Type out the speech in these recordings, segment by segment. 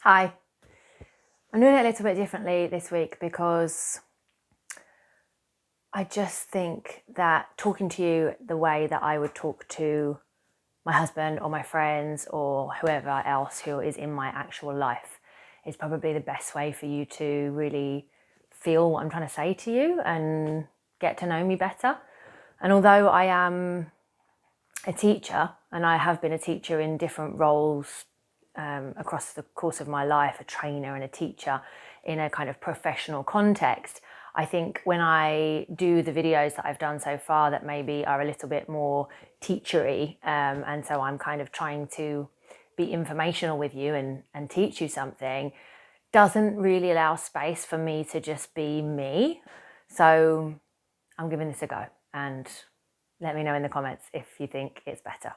Hi. I'm doing it a little bit differently this week because I just think that talking to you the way that I would talk to my husband or my friends or whoever else who is in my actual life is probably the best way for you to really feel what I'm trying to say to you and get to know me better. And although I am a teacher and I have been a teacher in different roles across the course of my life, a trainer and a teacher in a kind of professional context, I think when I do the videos that I've done so far that maybe are a little bit more teachery, and so I'm kind of trying to be informational with you and teach you something, doesn't really allow space for me to just be me. So I'm giving this a go, and let me know in the comments if you think it's better.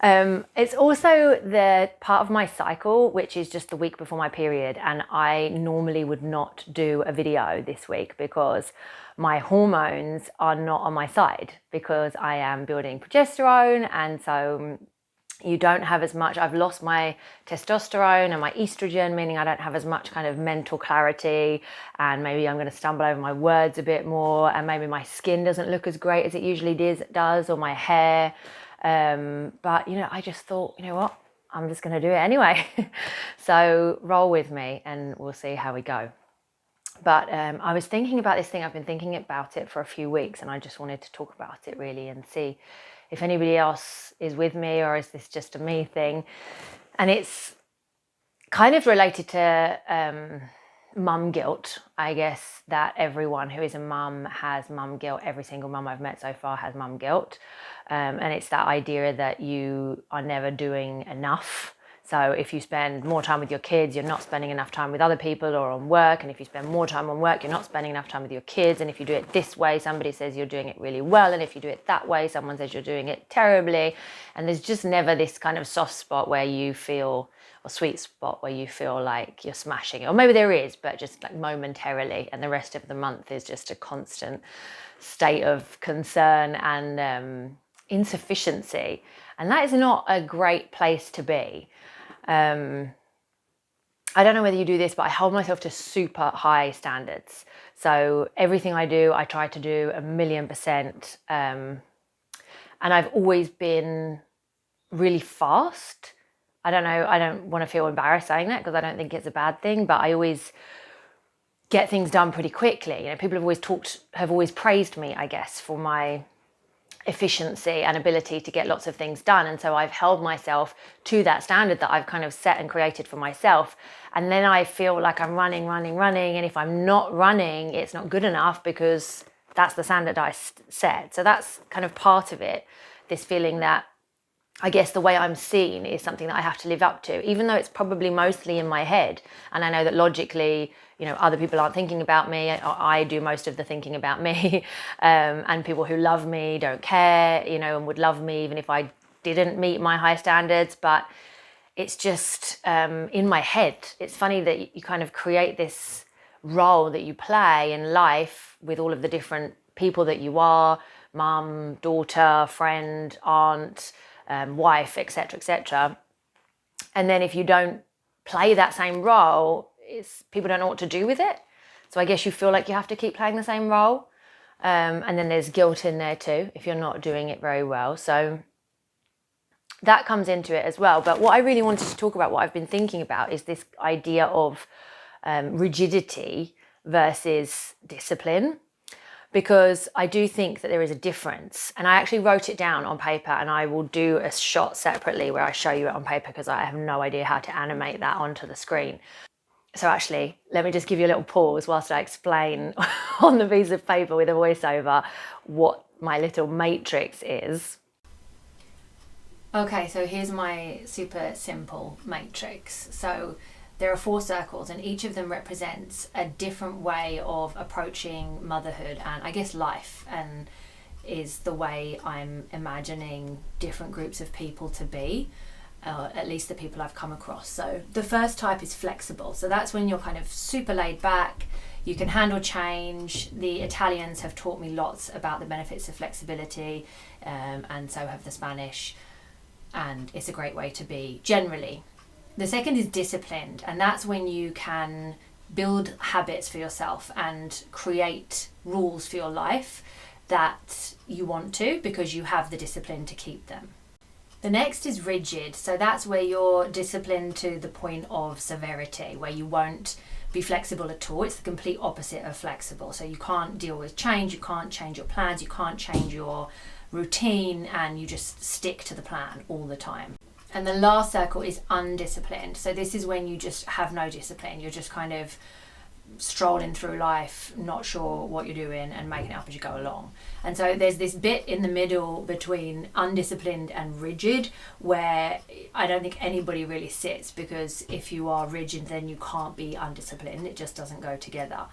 It's also the part of my cycle, which is just the week before my period. And I normally would not do a video this week because my hormones are not on my side because I am building progesterone. And so you don't have as much. I've lost my testosterone and my estrogen, meaning I don't have as much kind of mental clarity, and maybe I'm going to stumble over my words a bit more, and maybe my skin doesn't look as great as it usually does, or my hair. But I just thought, you know what, I'm just going to do it anyway. So roll with me and we'll see how we go. But I was thinking about this thing. I've been thinking about it for a few weeks, and I just wanted to talk about it really and see if anybody else is with me, or is this just a me thing? And it's kind of related to mum guilt. I guess that everyone who is a mum has mum guilt. Every single mum I've met so far has mum guilt. And it's that idea that you are never doing enough. So if you spend more time with your kids, you're not spending enough time with other people or on work. And if you spend more time on work, you're not spending enough time with your kids. And if you do it this way, somebody says you're doing it really well. And if you do it that way, someone says you're doing it terribly. And there's just never this kind of soft spot where you feel, or sweet spot where you feel like you're smashing it. Or maybe there is, but just like momentarily. And the rest of the month is just a constant state of concern and insufficiency. And that is not a great place to be. I don't know whether you do this, but I hold myself to super high standards. So everything I do, I try to do 1,000,000%. And I've always been really fast. I don't know, I don't want to feel embarrassed saying that because I don't think it's a bad thing, but I always get things done pretty quickly. People have always praised me, I guess, for my efficiency and ability to get lots of things done. And so I've held myself to that standard that I've kind of set and created for myself. And then I feel like I'm running. And if I'm not running, it's not good enough because that's the standard I set. So that's kind of part of it. This feeling that I guess the way I'm seen is something that I have to live up to, even though it's probably mostly in my head. And I know that logically, other people aren't thinking about me. I do most of the thinking about me. And people who love me don't care, and would love me even if I didn't meet my high standards. But it's just in my head. It's funny that you kind of create this role that you play in life with all of the different people that you are, mum, daughter, friend, aunt, wife, etc. And then if you don't play that same role, people don't know what to do with it. So I guess you feel like you have to keep playing the same role. And then there's guilt in there too if you're not doing it very well. So that comes into it as well. But what I really wanted to talk about, what I've been thinking about, is this idea of rigidity versus discipline. Because I do think that there is a difference. And I actually wrote it down on paper, and I will do a shot separately where I show you it on paper because I have no idea how to animate that onto the screen. So actually, let me just give you a little pause whilst I explain on the piece of paper with a voiceover what my little matrix is. Okay, so here's my super simple matrix. So there are 4 circles, and each of them represents a different way of approaching motherhood and I guess life, and is the way I'm imagining different groups of people to be, at least the people I've come across. So the first type is flexible. So that's when you're kind of super laid back, you can handle change. The Italians have taught me lots about the benefits of flexibility, and so have the Spanish, and it's a great way to be generally. The second is disciplined, and that's when you can build habits for yourself and create rules for your life that you want to, because you have the discipline to keep them. The next is rigid. So that's where you're disciplined to the point of severity, where you won't be flexible at all. It's the complete opposite of flexible. So you can't deal with change, you can't change your plans, you can't change your routine, and you just stick to the plan all the time. And the last circle is undisciplined. So this is when you just have no discipline. You're just kind of strolling through life, not sure what you're doing and making it up as you go along. And so there's this bit in the middle between undisciplined and rigid where I don't think anybody really sits, because if you are rigid then you can't be undisciplined. It just doesn't go together.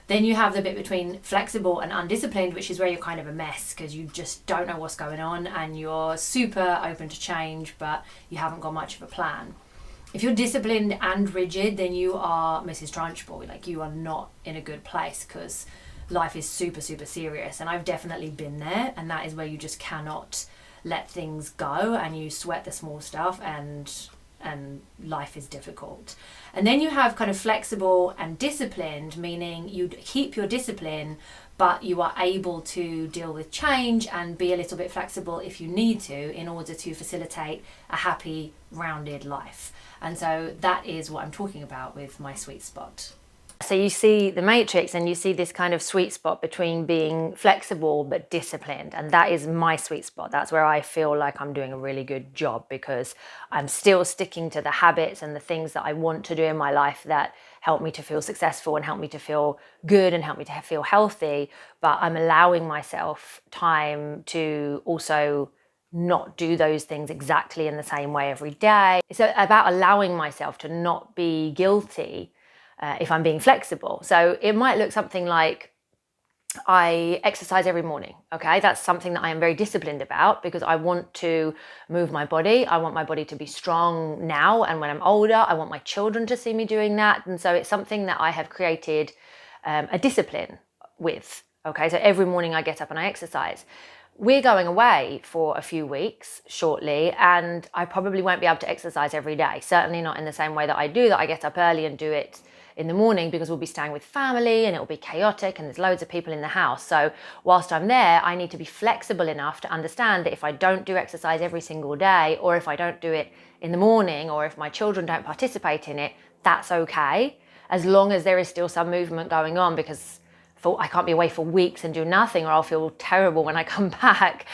Then you have the bit between flexible and undisciplined, which is where you're kind of a mess because you just don't know what's going on and you're super open to change, but you haven't got much of a plan. If you're disciplined and rigid, then you are Mrs. Trunchbull. Like, you are not in a good place because life is super, super serious. And I've definitely been there, and that is where you just cannot let things go and you sweat the small stuff, and life is difficult. And then you have kind of flexible and disciplined, meaning you keep your discipline, but you are able to deal with change and be a little bit flexible if you need to in order to facilitate a happy, rounded life. And so that is what I'm talking about with my sweet spot. So you see the matrix and you see this kind of sweet spot between being flexible but disciplined. And that is my sweet spot. That's where I feel like I'm doing a really good job, because I'm still sticking to the habits and the things that I want to do in my life that help me to feel successful and help me to feel good and help me to feel healthy. But I'm allowing myself time to also not do those things exactly in the same way every day. It's about allowing myself to not be guilty if I'm being flexible. So it might look something like, I exercise every morning. Okay, that's something that I am very disciplined about because I want to move my body. I want my body to be strong now, and when I'm older, I want my children to see me doing that. And so it's something that I have created a discipline with. Okay, so every morning I get up and I exercise. We're going away for a few weeks shortly, and I probably won't be able to exercise every day. Certainly not in the same way that I do, that I get up early and do it in the morning, because we'll be staying with family and it'll be chaotic and there's loads of people in the house. So whilst I'm there, I need to be flexible enough to understand that if I don't do exercise every single day, or if I don't do it in the morning, or if my children don't participate in it, that's okay, as long as there is still some movement going on, because I can't be away for weeks and do nothing, or I'll feel terrible when I come back.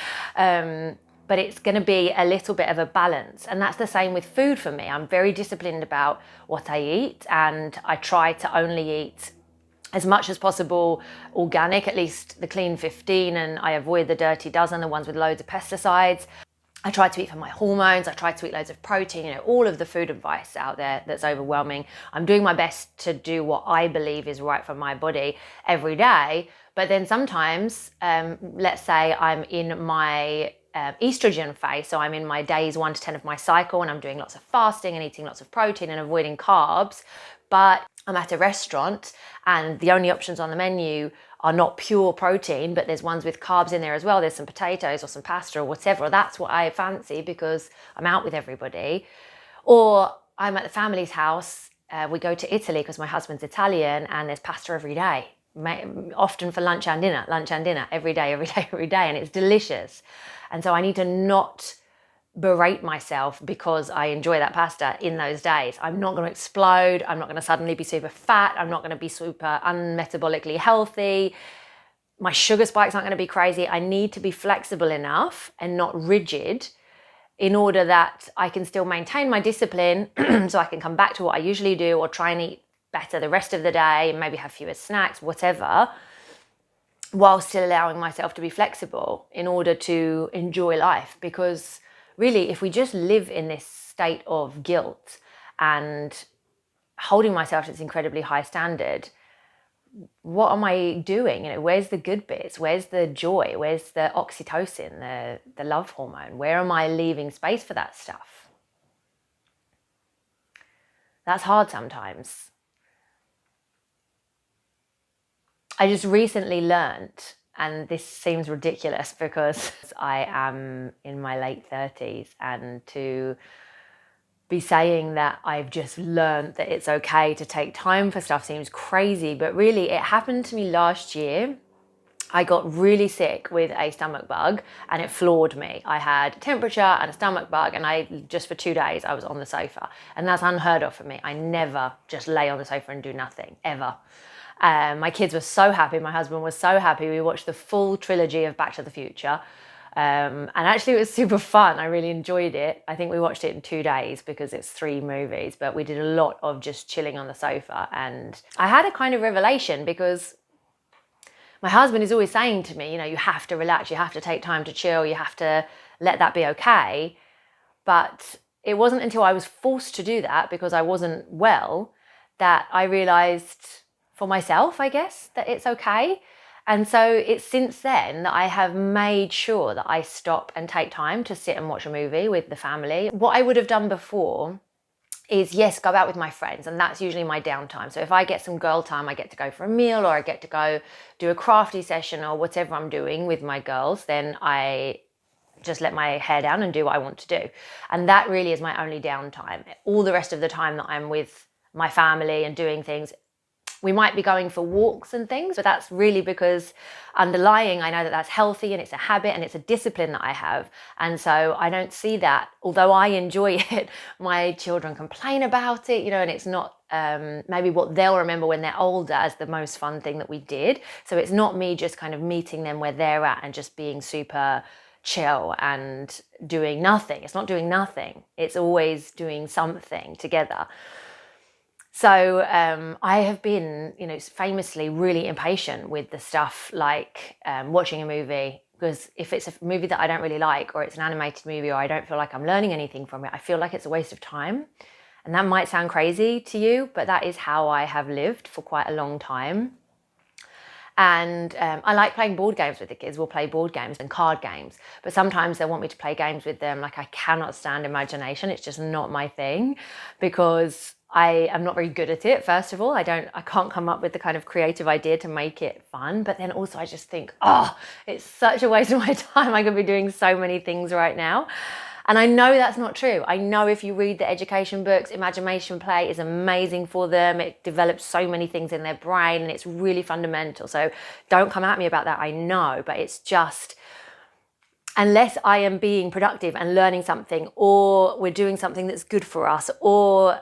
But it's going to be a little bit of a balance. And that's the same with food for me. I'm very disciplined about what I eat, and I try to only eat as much as possible organic, at least the clean 15, and I avoid the dirty dozen, the ones with loads of pesticides. I try to eat for my hormones. I try to eat loads of protein, all of the food advice out there that's overwhelming. I'm doing my best to do what I believe is right for my body every day. But then sometimes, let's say I'm in my estrogen phase, so I'm in my days 1 to 10 of my cycle, and I'm doing lots of fasting and eating lots of protein and avoiding carbs, but I'm at a restaurant and the only options on the menu are not pure protein, but there's ones with carbs in there as well. There's some potatoes or some pasta or whatever. That's what I fancy because I'm out with everybody. Or I'm at the family's house. We go to Italy because my husband's Italian, and there's pasta every day, often for lunch and dinner, every day, and it's delicious. And so I need to not berate myself because I enjoy that pasta in those days. I'm not going to explode. I'm not going to suddenly be super fat. I'm not going to be super unmetabolically healthy. My sugar spikes aren't going to be crazy. I need to be flexible enough and not rigid in order that I can still maintain my discipline so I can come back to what I usually do, or try and eat better the rest of the day and maybe have fewer snacks, whatever, while still allowing myself to be flexible in order to enjoy life. Because really, if we just live in this state of guilt and holding myself to this incredibly high standard, what am I doing? Where's the good bits? Where's the joy? Where's the oxytocin, the love hormone? Where am I leaving space for that stuff? That's hard sometimes. I just recently learned, and this seems ridiculous because I am in my late 30s, and to be saying that I've just learned that it's okay to take time for stuff seems crazy, but really it happened to me last year. I got really sick with a stomach bug and it floored me. I had temperature and a stomach bug, and just for 2 days I was on the sofa, and that's unheard of for me. I never just lay on the sofa and do nothing, ever. My kids were so happy. My husband was so happy. We watched the full trilogy of Back to the Future. And actually it was super fun. I really enjoyed it. I think we watched it in 2 days because it's 3 movies, but we did a lot of just chilling on the sofa. And I had a kind of revelation because my husband is always saying to me, you have to relax, you have to take time to chill, you have to let that be okay. But it wasn't until I was forced to do that because I wasn't well that I realized for myself, I guess, that it's okay. And so it's since then that I have made sure that I stop and take time to sit and watch a movie with the family. What I would have done before is, yes, go out with my friends, and that's usually my downtime. So if I get some girl time, I get to go for a meal, or I get to go do a crafty session or whatever I'm doing with my girls, then I just let my hair down and do what I want to do. And that really is my only downtime. All the rest of the time that I'm with my family and doing things, we might be going for walks and things, but that's really because underlying, I know that that's healthy and it's a habit and it's a discipline that I have. And so I don't see that, although I enjoy it, my children complain about it, and it's not maybe what they'll remember when they're older as the most fun thing that we did. So it's not me just kind of meeting them where they're at and just being super chill and doing nothing. It's not doing nothing. It's always doing something together. So I have been, famously really impatient with the stuff like watching a movie, because if it's a movie that I don't really like, or it's an animated movie, or I don't feel like I'm learning anything from it, I feel like it's a waste of time. And that might sound crazy to you, but that is how I have lived for quite a long time. And I like playing board games with the kids. We'll play board games and card games, but sometimes they want me to play games with them. Like, I cannot stand imagination. It's just not my thing, because I am not very good at it. First of all, I can't come up with the kind of creative idea to make it fun. But then also I just think, it's such a waste of my time. I could be doing so many things right now. And I know that's not true. I know if you read the education books, imagination play is amazing for them. It develops so many things in their brain and it's really fundamental. So don't come at me about that. I know, but it's just, unless I am being productive and learning something, or we're doing something that's good for us, or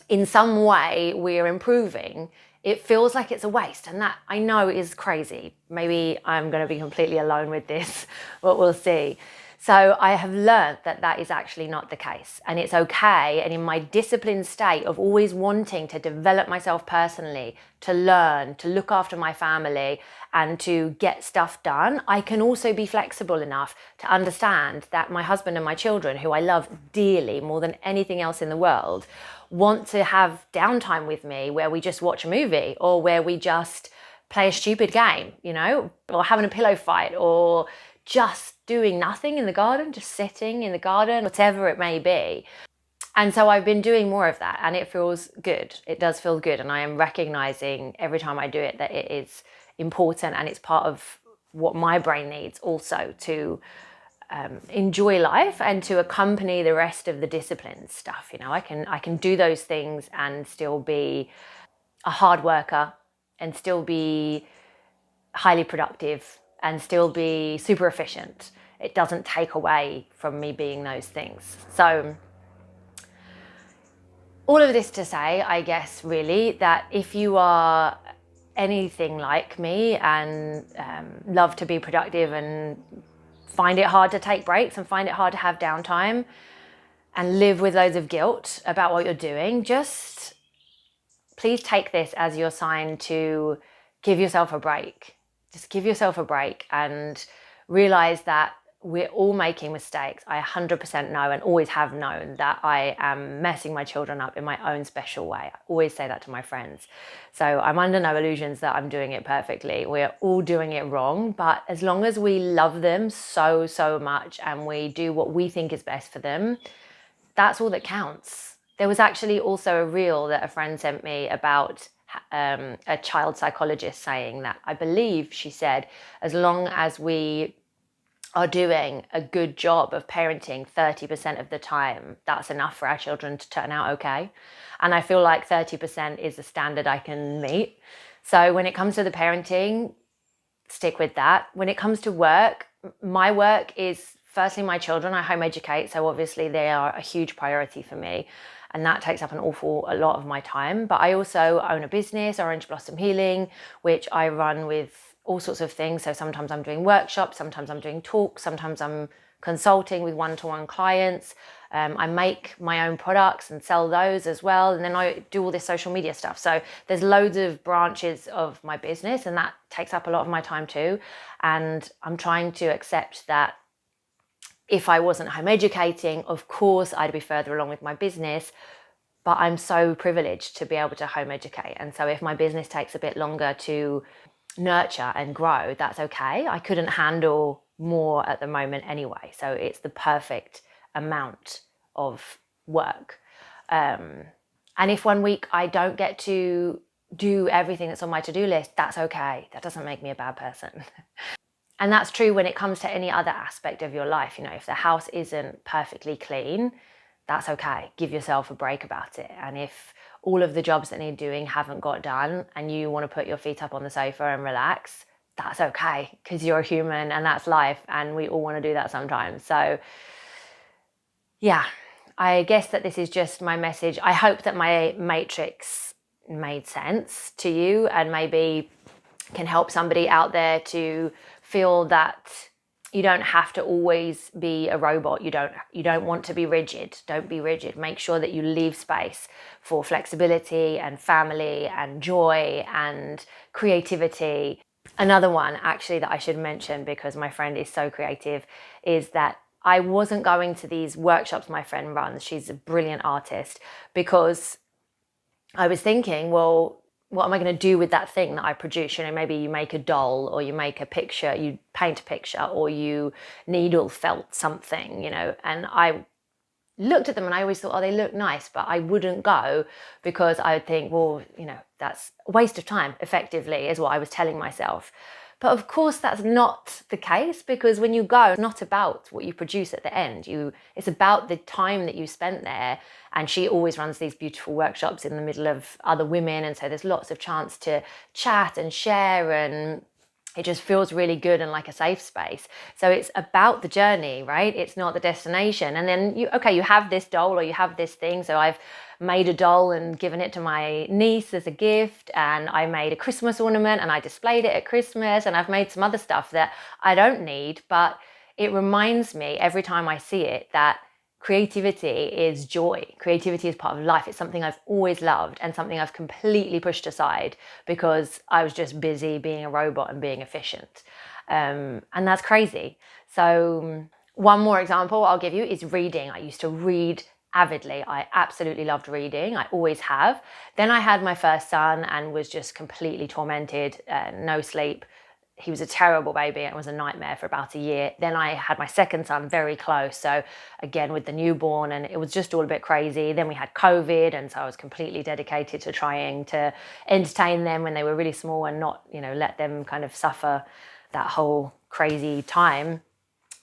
in some way we're improving, it feels like it's a waste. And that, I know, is crazy. Maybe I'm going to be completely alone with this, but we'll see. So I have learned that that is actually not the case, and it's okay. And in my disciplined state of always wanting to develop myself personally, to learn, to look after my family and to get stuff done, I can also be flexible enough to understand that my husband and my children, who I love dearly more than anything else in the world, want to have downtime with me where we just watch a movie, or where we just play a stupid game, or having a pillow fight, or just doing nothing in the garden, just sitting in the garden, whatever it may be. And so I've been doing more of that, and it feels good. It does feel good. And I am recognizing every time I do it that it is important, and it's part of what my brain needs also to enjoy life and to accompany the rest of the discipline stuff. I can do those things and still be a hard worker and still be highly productive and still be super efficient. It doesn't take away from me being those things. So all of this to say, I guess, really, that if you are anything like me and love to be productive and find it hard to take breaks and find it hard to have downtime and live with loads of guilt about what you're doing, just please take this as your sign to give yourself a break. Just give yourself a break and realize that we're all making mistakes. I 100% know, and always have known, that I am messing my children up in my own special way. I always say that to my friends. So I'm under no illusions that I'm doing it perfectly. We're all doing it wrong, but as long as we love them so, so much and we do what we think is best for them, that's all that counts. There was actually also a reel that a friend sent me about a child psychologist saying that, I believe she said, as long as we are doing a good job of parenting 30% of the time, that's enough for our children to turn out okay. And I feel like 30% is a standard I can meet. So when it comes to the parenting, stick with that. When it comes to work, my work is firstly my children. I home educate, so obviously they are a huge priority for me, and that takes up a lot of my time. But I also own a business, Orange Blossom Healing, which I run with all sorts of things. So sometimes I'm doing workshops, sometimes I'm doing talks, sometimes I'm consulting with one-to-one clients. I make my own products and sell those as well. And then I do all this social media stuff. So there's loads of branches of my business, and that takes up a lot of my time too. And I'm trying to accept that if I wasn't home educating, of course I'd be further along with my business, but I'm so privileged to be able to home educate. And so if my business takes a bit longer to nurture and grow, that's okay. I couldn't handle more at the moment anyway. So it's the perfect amount of work. And if one week I don't get to do everything that's on my to-do list, that's okay. That doesn't make me a bad person. And that's true when it comes to any other aspect of your life. You know, if the house isn't perfectly clean, that's okay. Give yourself a break about it. And if all of the jobs that need doing haven't got done and you want to put your feet up on the sofa and relax, that's okay, because you're a human and that's life, and we all want to do that sometimes. So yeah, I guess that this is just my message. I hope that my matrix made sense to you and maybe can help somebody out there to feel that you don't have to always be a robot. You don't want to be rigid. Don't be rigid. Make sure that you leave space for flexibility and family and joy and creativity. Another one actually that I should mention, because my friend is so creative, is that I wasn't going to these workshops my friend runs. She's a brilliant artist, because I was thinking, well, what am I going to do with that thing that I produce? You know, maybe you make a doll, or you make a picture, you paint a picture, or you needle felt something, you know. And I looked at them and I always thought, oh, they look nice, but I wouldn't go, because I would think, well, you know, that's a waste of time, effectively, is what I was telling myself. But of course, that's not the case, because when you go, it's not about what you produce at the end. It's about the time that you spent there. And she always runs these beautiful workshops in the middle of other women. And so there's lots of chance to chat and share, and it just feels really good and like a safe space. So it's about the journey, right? It's not the destination. And then you have this doll or you have this thing. So I've made a doll and given it to my niece as a gift, and I made a Christmas ornament and I displayed it at Christmas, and I've made some other stuff that I don't need, but it reminds me every time I see it that creativity is joy. Creativity is part of life. It's something I've always loved and something I've completely pushed aside because I was just busy being a robot and being efficient. And that's crazy. So one more example I'll give you is reading. I used to read avidly. I absolutely loved reading. I always have. Then I had my first son and was just completely tormented, no sleep. He was a terrible baby. It was a nightmare for about a year. Then I had my second son very close. So again, with the newborn, and it was just all a bit crazy. Then we had COVID. And so I was completely dedicated to trying to entertain them when they were really small and not, you know, let them kind of suffer that whole crazy time.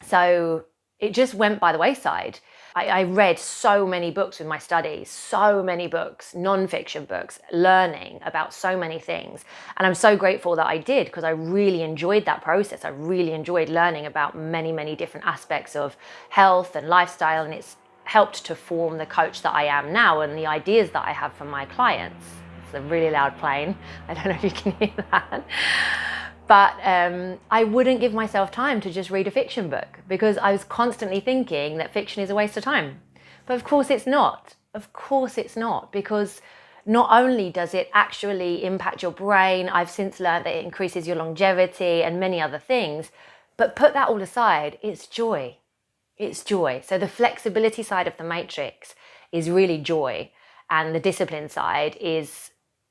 So it just went by the wayside. I read so many books with my studies, so many books, non-fiction books, learning about so many things. And I'm so grateful that I did, because I really enjoyed that process. I really enjoyed learning about many, many different aspects of health and lifestyle. And it's helped to form the coach that I am now and the ideas that I have for my clients. It's a really loud plane. I don't know if you can hear that. But I wouldn't give myself time to just read a fiction book, because I was constantly thinking that fiction is a waste of time. But of course it's not. Of course it's not, because not only does it actually impact your brain, I've since learned that it increases your longevity and many other things, but put that all aside, it's joy. It's joy. So the flexibility side of the matrix is really joy, and the discipline side is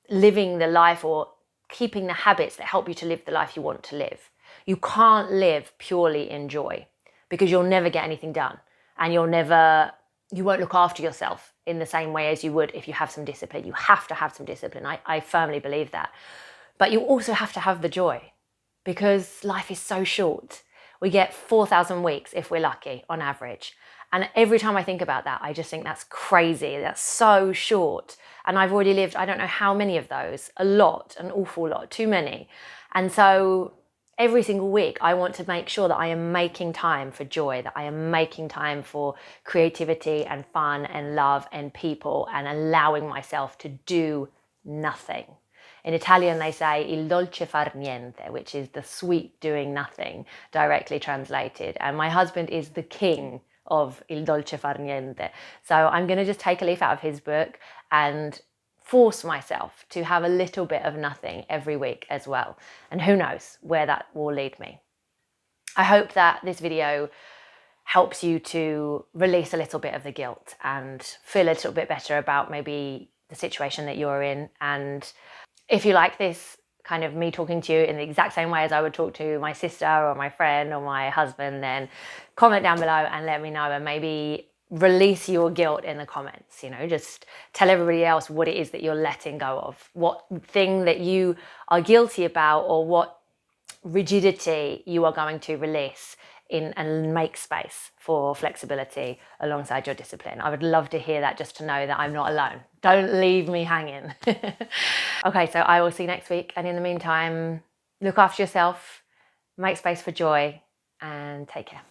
living the life, or keeping the habits that help you to live the life you want to live. You can't live purely in joy, because you'll never get anything done, and you won't look after yourself in the same way as you would if you have some discipline. You have to have some discipline. I firmly believe that. But you also have to have the joy, because life is so short. We get 4,000 weeks if we're lucky on average. And every time I think about that, I just think that's crazy. That's so short. And I've already lived, I don't know how many of those, a lot, an awful lot, too many. And so every single week, I want to make sure that I am making time for joy, that I am making time for creativity and fun and love and people, and allowing myself to do nothing. In Italian, they say il dolce far niente, which is the sweet doing nothing, directly translated. And my husband is the king of il dolce far niente. So I'm going to just take a leaf out of his book and force myself to have a little bit of nothing every week as well. And who knows where that will lead me. I hope that this video helps you to release a little bit of the guilt and feel a little bit better about maybe the situation that you're in. And if you like this kind of me talking to you in the exact same way as I would talk to my sister or my friend or my husband, then comment down below and let me know, and maybe release your guilt in the comments. You know, just tell everybody else what it is that you're letting go of, what thing that you are guilty about, or what rigidity you are going to release in, and make space for flexibility alongside your discipline. I would love to hear that, just to know that I'm not alone. Don't leave me hanging. Okay, so I will see you next week. And in the meantime, look after yourself, make space for joy, and take care.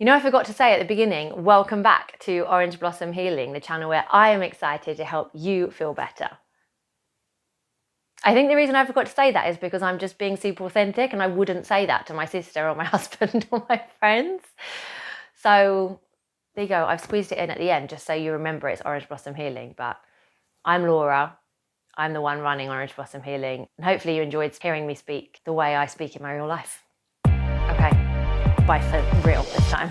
You know, I forgot to say at the beginning, welcome back to Orange Blossom Healing, the channel where I am excited to help you feel better. I think the reason I forgot to say that is because I'm just being super authentic, and I wouldn't say that to my sister or my husband or my friends. So there you go. I've squeezed it in at the end just so you remember it's Orange Blossom Healing. But I'm Laura. I'm the one running Orange Blossom Healing. And hopefully you enjoyed hearing me speak the way I speak in my real life. Okay, bye for real this time.